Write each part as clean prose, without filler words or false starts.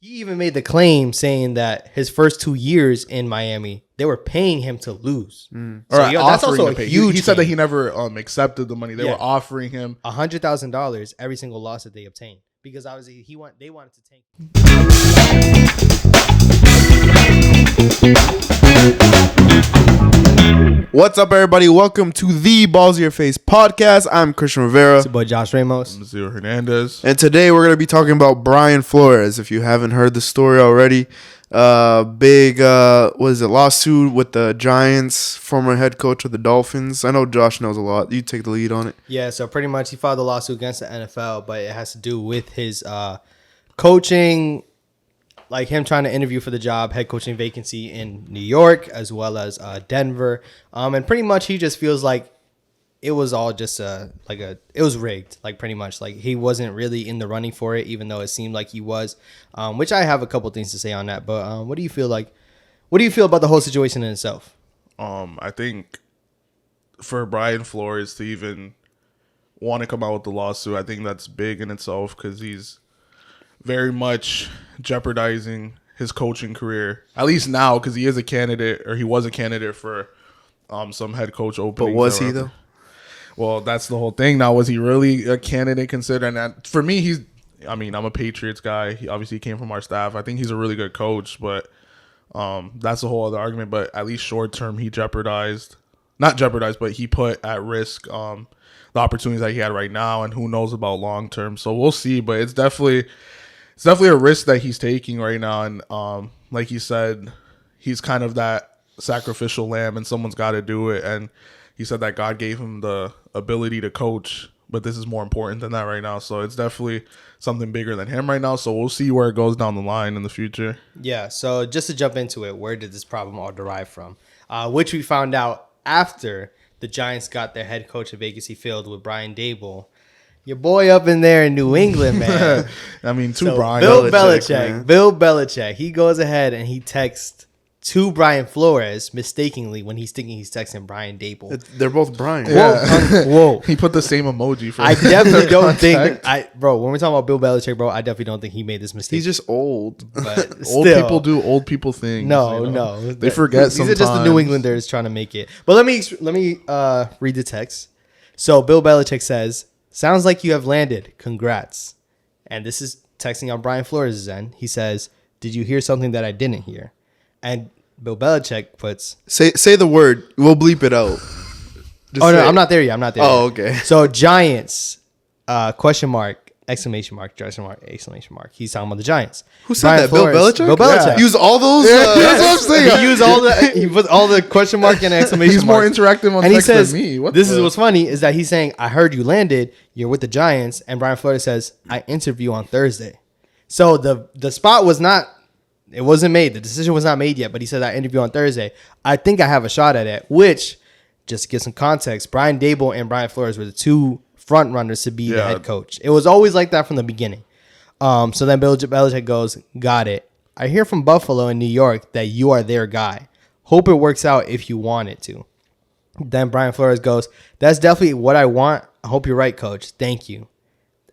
He even made the claim saying that his first 2 years in Miami, they were paying him to lose. Or So that's also a huge. He said that he never accepted the money. They were offering him $100,000 every single loss that they obtained because obviously they wanted to tank. What's up, everybody? Welcome to the Balls of Your Face podcast. I'm Christian Rivera. It's your boy Josh Ramos. I'm Zio Hernandez. And today we're going to be talking about Brian Flores. If you haven't heard the story already, big lawsuit with the Giants, former head coach of the Dolphins. I know Josh knows a lot. You take the lead on it. Yeah, so pretty much he filed a lawsuit against the NFL, but it has to do with his coaching, like him trying to interview for the job, head coaching vacancy in New York as well as Denver. And pretty much he just feels like it was all just it was rigged, like pretty much like he wasn't really in the running for it, even though it seemed like he was, which I have a couple things to say on that. But what do you feel about the whole situation in itself? I think for Brian Flores to even want to come out with the lawsuit, I think that's big in itself because he's very much jeopardizing his coaching career, at least now, because he is a candidate, or he was a candidate for some head coach openings. But was he, though? Well, that's the whole thing. Now, was he really a candidate considered? And for me, I'm a Patriots guy. He obviously came from our staff. I think he's a really good coach, but that's a whole other argument. But at least short term, he but he put at risk the opportunities that he had right now, and who knows about long term. So we'll see, but it's definitely a risk that he's taking right now. And like he said, he's kind of that sacrificial lamb and someone's got to do it. And he said that God gave him the ability to coach, but this is more important than that right now. So it's definitely something bigger than him right now. So we'll see where it goes down the line in the future. Yeah. So just to jump into it, where did this problem all derive from? Which we found out after the Giants got their head coach vacancy filled with Brian Daboll. Your boy up in there in New England, man. Brian. Bill Belichick. He goes ahead and he texts to Brian Flores mistakenly when he's thinking he's texting Brian Daboll. They're both Brian. Yeah. Whoa. He put the same emoji for I definitely don't think when we're talking about Bill Belichick, bro, I definitely don't think he made this mistake. He's just old. But old people do old people things. No. They forget These sometimes. are just the New Englanders trying to make it. But let me read the text. So Bill Belichick says, "Sounds like you have landed. Congrats." And this is texting on Brian Flores' end. He says, "Did you hear something that I didn't hear?" And Bill Belichick puts, Say the word. We'll bleep it out. No, I'm not there yet. Oh, okay. So Giants, question mark, exclamation mark, exclamation mark. He's talking about the Giants. Who said that? Flores, Bill Belichick? Bill Belichick. Yeah. Use all those? That's what I'm saying. He used he put all the question mark and exclamation He's mark. more interactive on And he text says, than me. this is what's funny is that he's saying, "I heard you landed. You're with the Giants." And Brian Flores says, "I interview on Thursday." So the spot was not, it wasn't made. The decision was not made yet, but he said, "I interview on Thursday. I think I have a shot at it," which, just to get some context, Brian Daboll and Brian Flores were the two front runners to be the head coach. It was always like that from the beginning. So then Bill Belichick goes, "Got it. I hear from Buffalo and New York that you are their guy. Hope it works out if you want it to." Then Brian Flores goes, "That's definitely what I want. I hope you're right, coach. Thank you."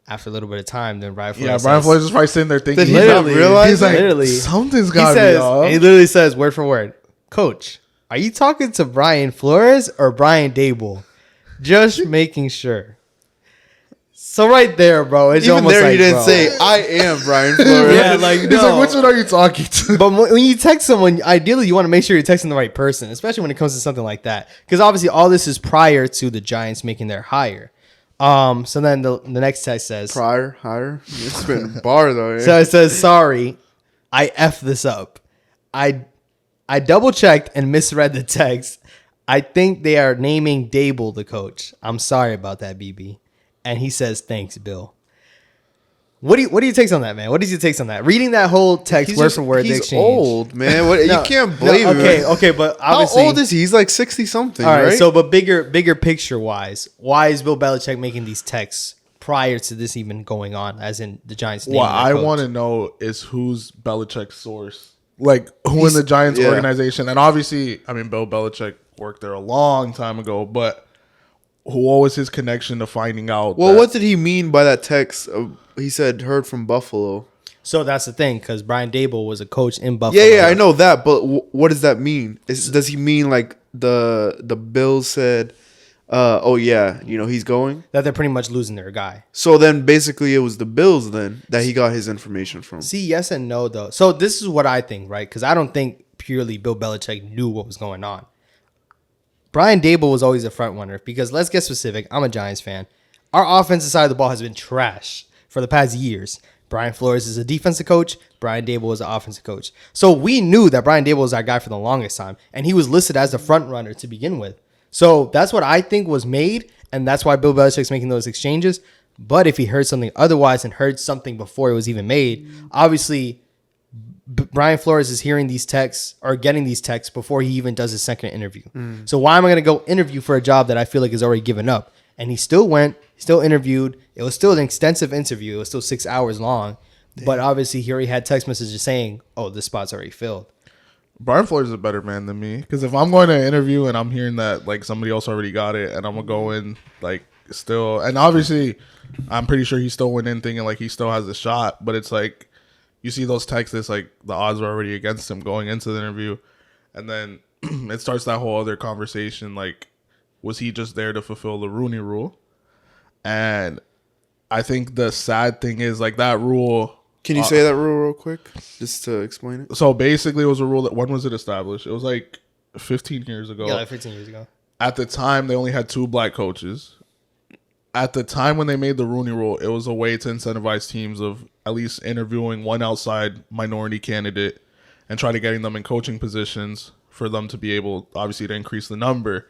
After a little bit of time, then Brian Flores Brian Flores is probably sitting there thinking, Did he not realize he's like, literally, something's got to be off. He literally says, word for word, "Coach, are you talking to Brian Flores or Brian Daboll? Just making sure." So right there, bro, it's Even almost there, like, he didn't bro, say, "I am Brian Flores." Yeah, like, He's no. like, which one are you talking to? But when you text someone, ideally you want to make sure you're texting the right person, especially when it comes to something like that, because obviously all this is prior to the Giants making their hire. So then the next text says, Higher. It's been bar though. Yeah. So it says, "Sorry, I effed this up. I double checked and misread the text. I think they are naming Daboll the coach. I'm sorry about that, BB." And he says, "Thanks, Bill." What do you take on that, man? What did you take on that? Reading that whole text word for word, the he's exchange. old, man. What, you can't blame him. Okay, but obviously, how old is he? He's like 60 something, all right, right? so but bigger picture wise, why is Bill Belichick making these texts prior to this even going on? As in the Giants. What I want to know is who's Belichick's source, like who in the Giants organization, and obviously, Bill Belichick worked there a long time ago, but what was his connection to finding out? Well, what did he mean by that text? He said heard from Buffalo. So that's the thing, because Brian Dable was a coach in Buffalo. Yeah, I know that, but what does that mean? Does he mean like the Bills said, oh yeah, he's going? That they're pretty much losing their guy. So then basically it was the Bills then that he got his information from. See, yes and no, though. So this is what I think, right? Because I don't think purely Bill Belichick knew what was going on. Brian Dable was always a front runner because let's get specific. I'm a Giants fan. Our offensive side of the ball has been trash for the past years. Brian Flores is a defensive coach. Brian Dable is an offensive coach. So we knew that Brian Dable was our guy for the longest time, and he was listed as the front runner to begin with. So that's what I think was made, and that's why Bill Belichick's making those exchanges. But if he heard something otherwise and heard something before it was even made, obviously Brian Flores is hearing these texts or getting these texts before he even does his second interview. So why am I going to go interview for a job that I feel like is already given up? And he still went, still interviewed. It was still an extensive interview. It was still 6 hours long. Damn. But obviously he already had text messages saying, oh, this spot's already filled. Brian Flores is a better man than me, because if I'm going to an interview and I'm hearing that like somebody else already got it and I'm going to go in like still, and obviously I'm pretty sure he still went in thinking like he still has a shot, but it's like you see those texts, it's like the odds are already against him going into the interview. And then it starts that whole other conversation. Like, was he just there to fulfill the Rooney Rule? And I think the sad thing is like that rule. Can you say that rule real quick just to explain it? So basically it was a rule that, when was it established? It was like 15 years ago. Yeah, like 15 years ago. At the time, they only had 2 black coaches. At the time when they made the Rooney Rule, it was a way to incentivize teams of at least interviewing one outside minority candidate and try to getting them in coaching positions for them to be able, obviously, to increase the number.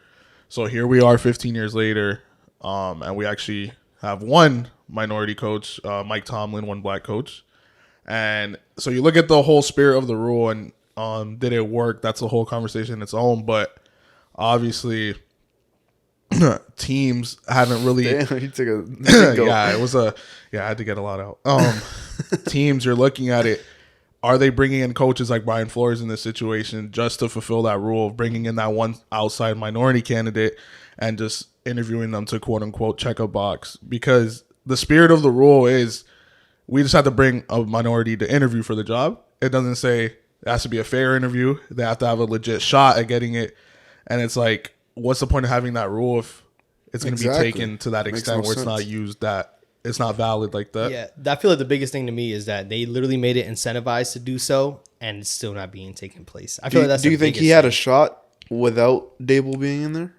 So here we are 15 years later, and we actually have one minority coach, Mike Tomlin, one black coach. And so you look at the whole spirit of the rule and did it work? That's a whole conversation in its own. But obviously, teams haven't really. Damn, you took a yeah, it was I had to get a lot out. Teams, you're looking at it. Are they bringing in coaches like Brian Flores in this situation just to fulfill that rule of bringing in that one outside minority candidate and just interviewing them to quote unquote check a box? Because the spirit of the rule is we just have to bring a minority to interview for the job. It doesn't say it has to be a fair interview. They have to have a legit shot at getting it. And it's like, what's the point of having that rule if it's going to be taken to that extent where it's not used, that it's not valid like that? Yeah, I feel like the biggest thing to me is that they literally made it incentivized to do so, and it's still not being taken place. I feel like that's. Do you think he had a shot without Dable being in there?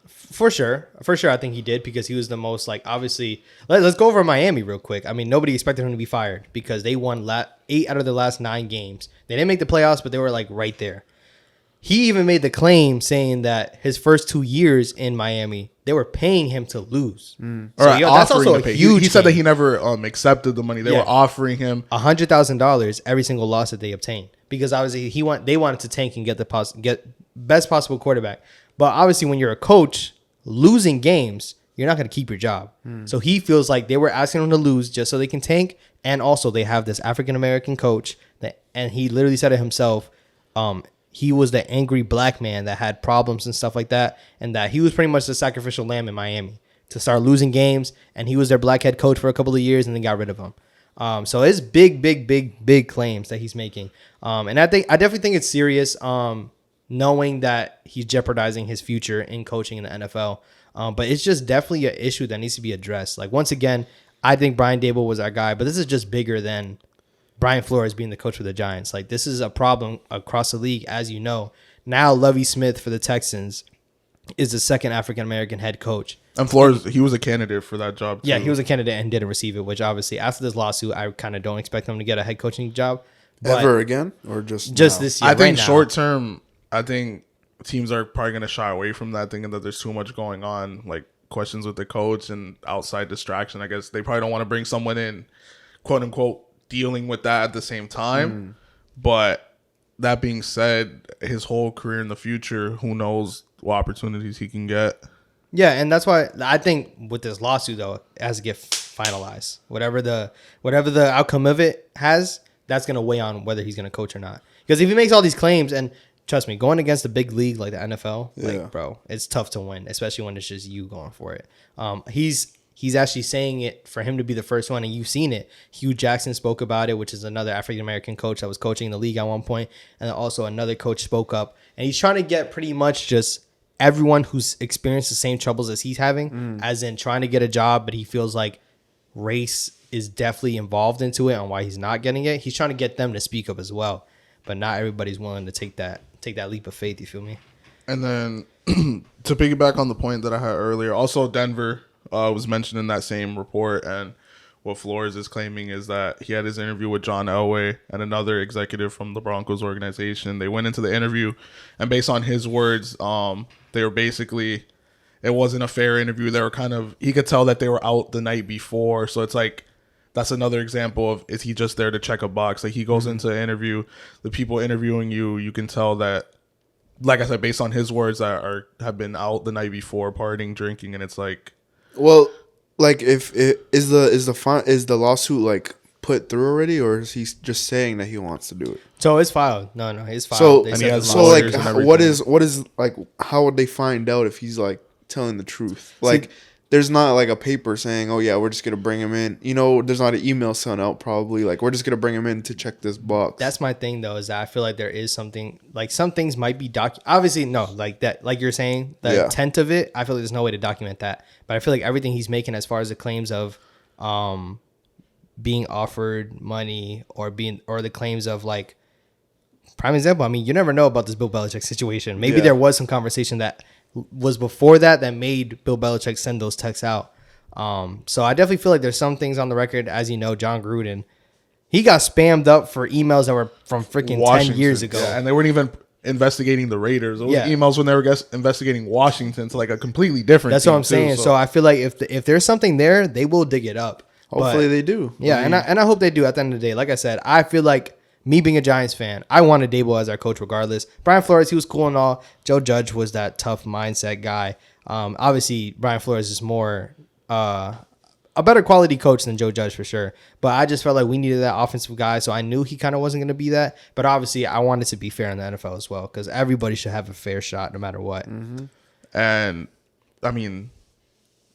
For sure, I think he did, because he was the most, like, obviously. Let's go over Miami real quick. I mean, nobody expected him to be fired because they won 8 out of the last 9 games. They didn't make the playoffs, but they were like right there. He even made the claim saying that his first 2 years in Miami, they were paying him to lose. So that's also a huge. He said that he never accepted the money. They were offering him $100,000 every single loss that they obtained, because obviously they wanted to tank and get best possible quarterback. But obviously, when you're a coach, losing games, you're not going to keep your job. So he feels like they were asking him to lose just so they can tank, and also they have this African American coach and he literally said it himself. He was the angry black man that had problems and stuff like that, and that he was pretty much the sacrificial lamb in Miami to start losing games, and he was their black head coach for a couple of years and then got rid of him. So it's big claims that he's making. And I definitely think it's serious, knowing that he's jeopardizing his future in coaching in the NFL. But it's just definitely an issue that needs to be addressed. Like, once again, I think Brian Dable was our guy, but this is just bigger than Brian Flores being the coach for the Giants. Like, this is a problem across the league, as you know. Now, Lovie Smith for the Texans is the second African-American head coach. And Flores, he was a candidate for that job, too. Yeah, he was a candidate and didn't receive it, which obviously, after this lawsuit, I kind of don't expect him to get a head coaching job. Ever again? Or just this year? I think short term, I think teams are probably going to shy away from that, thinking that there's too much going on, like questions with the coach and outside distraction. I guess they probably don't want to bring someone in, quote unquote, dealing with that at the same time. But that being said, his whole career in the future, who knows what opportunities he can get. Yeah, and that's why I think with this lawsuit, though, it has to get finalized. Whatever the outcome of it has, that's going to weigh on whether he's going to coach or not. Because if he makes all these claims, and trust me, going against a big league like the NFL, like, bro, it's tough to win, especially when it's just you going for it. he's actually saying it for him to be the first one, and you've seen it. Hugh Jackson spoke about it, which is another African-American coach that was coaching in the league at one point, and then also another coach spoke up, and he's trying to get pretty much just everyone who's experienced the same troubles as he's having, as in trying to get a job, but he feels like race is definitely involved into it and why he's not getting it. He's trying to get them to speak up as well, but not everybody's willing to take that leap of faith. You feel me? And then to piggyback on the point that I had earlier, also Denver was mentioned in that same report, and what Flores is claiming is that he had his interview with John Elway and another executive from the Broncos organization. They went into the interview, and based on his words, they were basically, it wasn't a fair interview. They were kind of, he could tell that they were out the night before. So it's like, that's another example of, is he just there to check a box? Like, he goes into an interview, the people interviewing you can tell that, like I said, based on his words, that have been out the night before, partying, drinking, and it's like, well, like, if it is the lawsuit like put through already, or is he just saying that he wants to do it? So it's filed. No, it's filed. What is like, how would they find out if he's like telling the truth? Like, there's not like a paper saying, oh yeah, we're just gonna bring him in. You know, there's not an email sent out probably. Like, we're just gonna bring him in to check this box. That's my thing though, is that I feel like there is something, like some things might be obviously no, like that, like you're saying, the intent of it, I feel like there's no way to document that. But I feel like everything he's making as far as the claims of being offered money or the claims of, like, prime example, I mean, you never know about this Bill Belichick situation. Maybe there was some conversation that was before that made Bill Belichick send those texts out. So I definitely feel like there's some things on the record. As you know, John Gruden, he got spammed up for emails that were from freaking 10 years ago. Yeah, and they weren't even investigating the Raiders. It was emails when they were investigating Washington, to like a completely different That's team what I'm saying. So I feel like if there's something there, they will dig it up. Hopefully they do. Yeah, and I hope they do at the end of the day. Like I said, I feel like, me being a Giants fan, I wanted Dable as our coach regardless. Brian Flores, he was cool and all. Joe Judge was that tough mindset guy. Obviously, Brian Flores is more a better quality coach than Joe Judge for sure. But I just felt like we needed that offensive guy, so I knew he kind of wasn't going to be that. But obviously, I wanted to be fair in the NFL as well, because everybody should have a fair shot no matter what. Mm-hmm. And, I mean,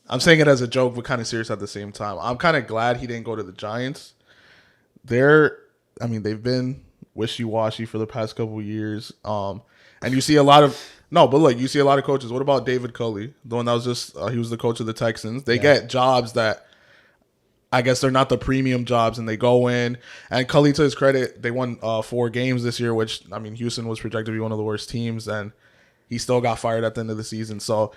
I'm saying it as a joke, but kind of serious at the same time. I'm kind of glad he didn't go to the Giants. They've been wishy-washy for the past couple of years. And you see a lot of you see a lot of coaches. What about David Culley? The one that was just he was the coach of the Texans. They get jobs that I guess they're not the premium jobs, and they go in. And Culley, to his credit, they won 4 games this year, which, I mean, Houston was projected to be one of the worst teams, and he still got fired at the end of the season. So,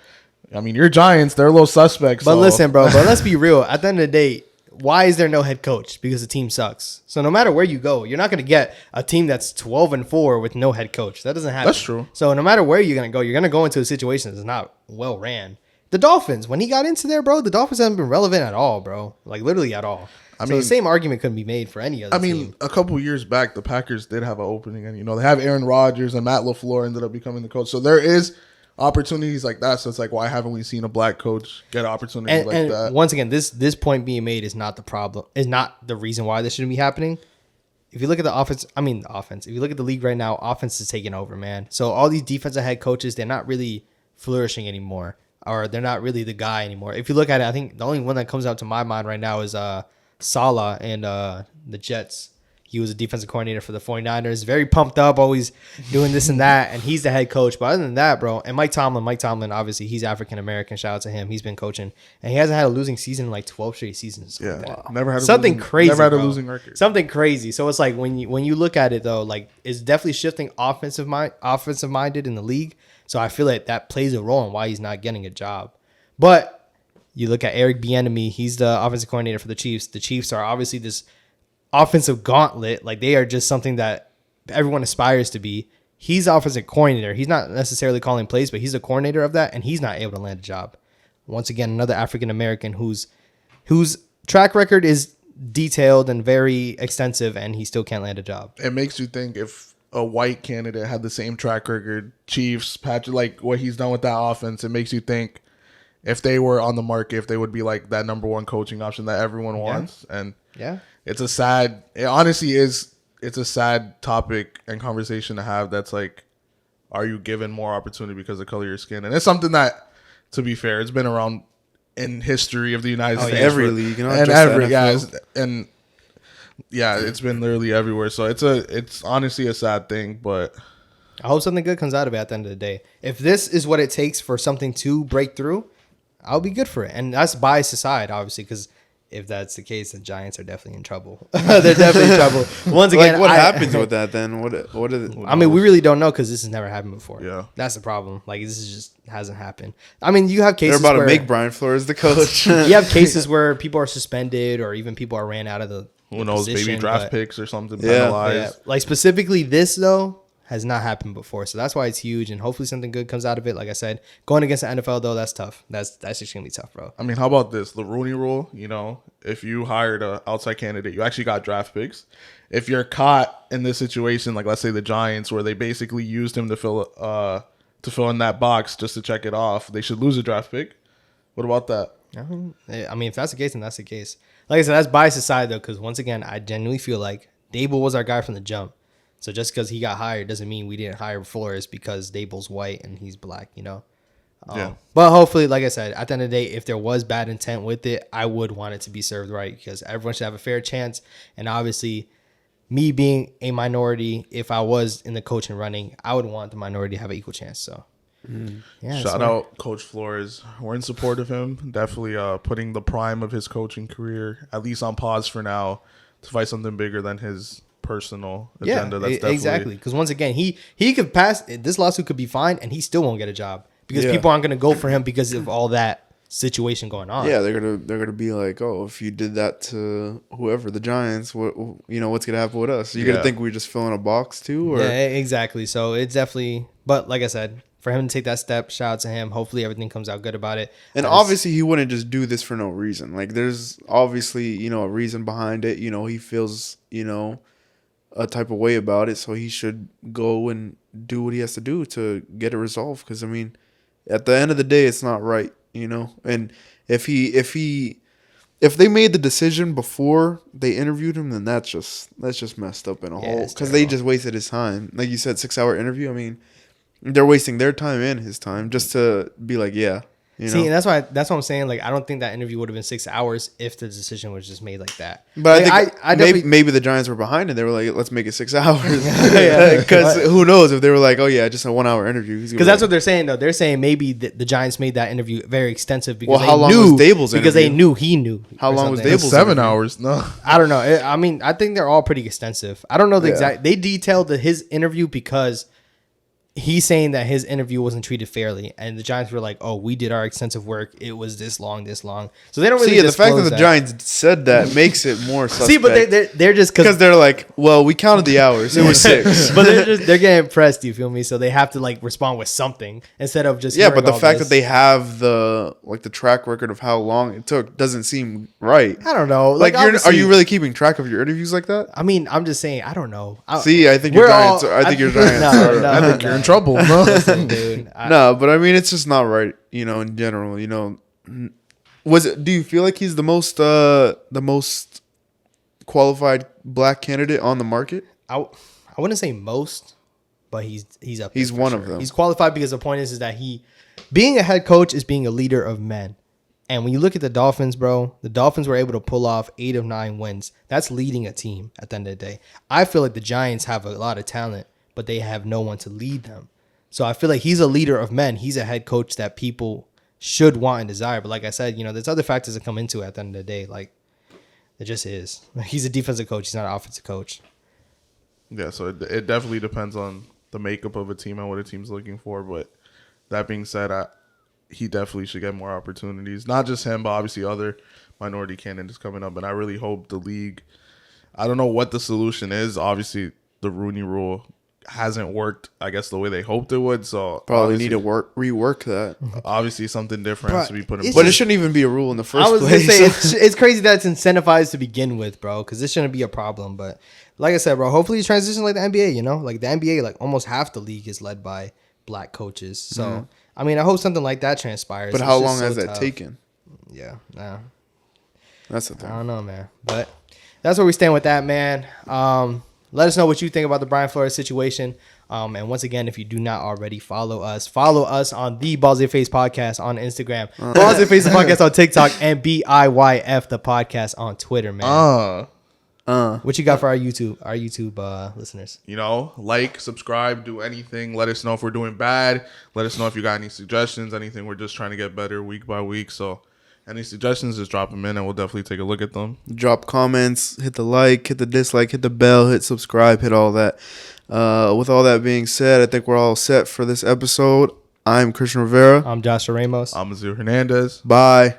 I mean, your Giants, they're a little suspect. But listen, bro, let's be real. At the end of the day, why is there no head coach? Because the team sucks. So no matter where you go, you're not going to get a team that's 12-4 with no head coach. That doesn't happen. That's true. So no matter where you're going to go into a situation that's not well ran. The Dolphins, when he got into there, bro, the Dolphins haven't been relevant at all, bro. Like, literally at all. I mean, the same argument couldn't be made for any other team. A couple years back, the Packers did have an opening, and they have Aaron Rodgers, and Matt LaFleur ended up becoming the coach. So there is opportunities like that. So it's like, why haven't we seen a black coach get opportunities like that? Once again, this point being made is not the problem. Is not the reason why this shouldn't be happening. If you look at the offense. If you look at the league right now, offense is taking over, man. So all these defensive head coaches, they're not really flourishing anymore, or they're not really the guy anymore. If you look at it, I think the only one that comes out to my mind right now is Saleh and the Jets. He was a defensive coordinator for the 49ers. Very pumped up, always doing this and that. And he's the head coach. But other than that, bro, and Mike Tomlin, obviously, he's African-American. Shout out to him. He's been coaching. And he hasn't had a losing season in like 12 straight seasons. Yeah. Like Never had a losing record. Something crazy. So it's like when you look at it, though, like it's definitely shifting offensive-minded in the league. So I feel like that plays a role in why he's not getting a job. But you look at Eric Bieniemy. He's the offensive coordinator for the Chiefs. The Chiefs are obviously this offensive gauntlet. Like, they are just something that everyone aspires to be. He's the offensive coordinator. He's not necessarily calling plays, but he's the coordinator of that, and he's not able to land a job. Once again, another African American whose track record is detailed and very extensive, and he still can't land a job. It makes you think, if a white candidate had the same track record, Chiefs, Patrick, like what he's done with that offense, it makes you think if they were on the market, if they would be like that number one coaching option that everyone wants. And it's a sad topic and conversation to have. That's like, are you given more opportunity because of the color of your skin? And it's something that, to be fair, it's been around in history of the United States. Every league, not and just every the yeah, NFL. and yeah, it's been literally everywhere. So it's honestly a sad thing, but I hope something good comes out of it at the end of the day. If this is what it takes for something to break through, I'll be good for it. And that's bias aside, obviously, because if that's the case, the Giants are definitely in trouble. They're definitely in trouble. Once again, Like, what happens with that then? What is it? I mean, we really don't know because this has never happened before. Yeah. That's the problem. Like, this is just hasn't happened. I mean, you have They're cases about to where make Brian Flores the coach. you have cases where people are suspended or even people are ran out of the who knows, position, maybe draft but- picks or something Yeah. penalized. Yeah. Like, specifically this, though, has not happened before. So that's why it's huge. And hopefully something good comes out of it. Like I said, going against the NFL, though, that's tough. That's extremely tough, bro. I mean, how about this? The Rooney Rule, you know, if you hired an outside candidate, you actually got draft picks. If you're caught in this situation, like let's say the Giants, where they basically used him to fill in that box just to check it off, they should lose a draft pick. What about that? I mean, if that's the case, then that's the case. Like I said, that's bias aside, though, because once again, I genuinely feel like Dable was our guy from the jump. So just because he got hired doesn't mean we didn't hire Flores because Dable's white and he's black, you know? Yeah. But hopefully, like I said, at the end of the day, if there was bad intent with it, I would want it to be served right because everyone should have a fair chance. And obviously, me being a minority, if I was in the coaching running, I would want the minority to have an equal chance. So, yeah. Shout out Coach Flores. We're in support of him. Definitely putting the prime of his coaching career at least on pause for now to fight something bigger than his personal agenda. That's definitely exactly. Because once again, he could pass this lawsuit could be fine, and he still won't get a job because Yeah. people aren't going to go for him because of all that situation going on. Yeah, they're gonna be like, oh, if you did that to whoever, the Giants, what's gonna happen with us? You're gonna think we just fill in a box too, or Yeah, exactly. So it's definitely, but like I said, for him to take that step, shout out to him. Hopefully everything comes out good about it. and obviously he wouldn't just do this for no reason. Like there's obviously a reason behind it. He feels a type of way about it, so he should go and do what he has to do to get it resolved. Because I mean, at the end of the day, it's not right. And if they made the decision before they interviewed him, then that's just messed up in a whole. Because they just wasted his time. Like you said, 6-hour interview. I mean, they're wasting their time and his time just to be like, yeah. See, and that's what I'm saying. Like, I don't think that interview would have been 6 hours if the decision was just made like that. But like, I think maybe the Giants were behind and they were like, let's make it 6 hours. Because who knows if they were like, oh yeah, just a 1 hour interview. Because that's what they're saying though. They're saying maybe the Giants made that interview very extensive because how long knew, was Dable's because they interview? knew he knew. How or long was something. Dable's 7 interview? hours. No, I don't know. I mean, I think they're all pretty extensive. I don't know the exact. They detailed his interview because he's saying that his interview wasn't treated fairly, and the Giants were like, "Oh, we did our extensive work. It was this long. So they don't really. See, the fact that disclose the Giants said that makes it more suspect. See, but they're just because they're like, well, we counted the hours. It was 6. but they're getting impressed. You feel me? So they have to like respond with something instead of just Yeah, but the all fact this. that they have the track record of how long it took doesn't seem right. I don't know. Like, are obviously- you really keeping track of your interviews like that? I mean, I'm just saying. I don't know. See, I think your Giants. I think your Giants. No, I think you're in trouble. No, dude. No, but I mean, it's just not right. In general, was it? Do you feel like he's the most qualified black candidate on the market? I wouldn't say most, but he's up. He's there for one sure. of them. He's qualified because the point is that being a head coach is being a leader of men. And when you look at the Dolphins, bro, the Dolphins were able to pull off 8 of 9 wins. That's leading a team at the end of the day. I feel like the Giants have a lot of talent, but they have no one to lead them. So I feel like he's a leader of men. He's a head coach that people should want and desire. But like I said, there's other factors that come into it at the end of the day. Like, it just is. He's a defensive coach. He's not an offensive coach. yeah. So it definitely depends on the makeup of a team and what a team's looking for. But that being said, he definitely should get more opportunities. Not just him, but obviously other minority candidates coming up. And I really hope the league. I don't know what the solution is. Obviously, the Rooney Rule hasn't worked, I guess, the way they hoped it would. So Probably need to rework that. Obviously, something different has to be put in It's But place. it shouldn't even be a rule in the first I was place. gonna say it's crazy that it's incentivized to begin with, bro, because this shouldn't be a problem. But like I said, bro, hopefully you transition like the NBA. Like the NBA, like almost half the league is led by black coaches. So I mean, I hope something like that transpires. But It's how just long so has that tough. taken? Yeah, nah, That's the I thing. don't know, man. But that's where we stand with that, man. Let us know what you think about the Brian Flores situation. And once again, if you do not already follow us on the Balls in Face podcast on Instagram, Balls in Face the podcast on TikTok, and BIYF the podcast on Twitter, man. What you got for our YouTube listeners? You know, like, subscribe, do anything. Let us know if we're doing bad. Let us know if you got any suggestions, anything. We're just trying to get better week by week. So any suggestions, just drop them in and we'll definitely take a look at them. Drop comments, hit the like, hit the dislike, hit the bell, hit subscribe, hit all that. With all that being said, I think we're all set for this episode. I'm Christian Rivera. I'm Joshua Ramos. I'm Azir Hernandez. Bye.